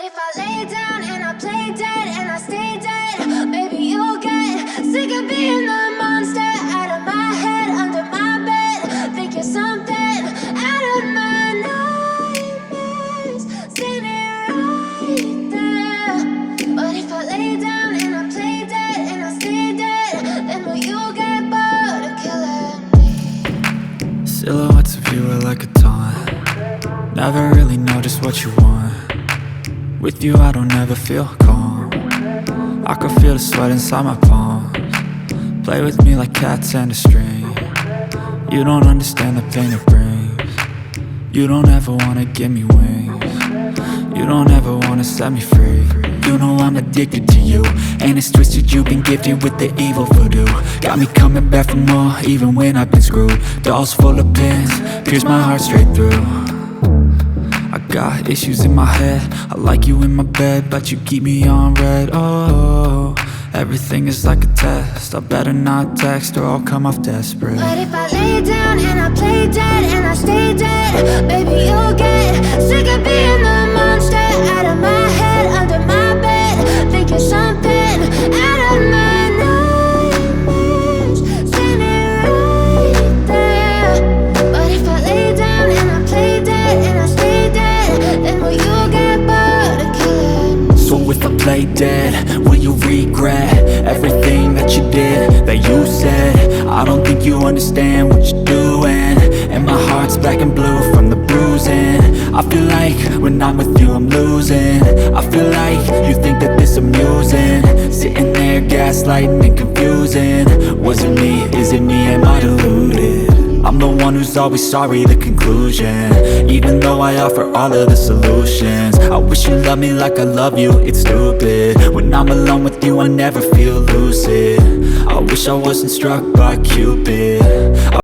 if I lay down and I play dead and I stay dead, maybe you'll get sick of being the monster out of my head, under my bed. Think you're something out of my nightmares, standing right there. But if I lay down and I play dead and I stay dead, then will you get bored of killing me? Silhouettes of you are like a taunt. Never really know just what you want. With you I don't ever feel calm. I can feel the sweat inside my palms. Play with me like cats and a string. You don't understand the pain it brings. You don't ever wanna give me wings. You don't ever wanna set me free. You know I'm addicted to you, and it's twisted, you've been gifted with the evil voodoo. Got me coming back for more, even when I've been screwed. Dolls full of pins, pierce my heart straight through. I got issues in my head, I like you in my bed, but you keep me on red. Oh, everything is like a test, I better not text or I'll come off desperate. But if I lay down and I play dead and I stay dead, baby you'll get sick of being the monster out of my head, under my bed. Think you're something out of my nightmares, standing right there. But if I lay down and I play dead and I stay dead, then will you get bored of killing me? So if I play dead, will you regret everything that you did, that you said? I don't think you understand what you're doing, and my heart's black and blue from the bruising. I feel like when I'm with you I'm losing. I feel like you think that this amusing, sitting there gaslighting and confusing. Was it me? Is it me? Am I deluded? I'm the one who's always sorry, the conclusion, even though I offer all of the solutions. I wish you loved me like I love you, it's stupid. When I'm alone with you I never feel lucid. I wish I wasn't struck by Cupid.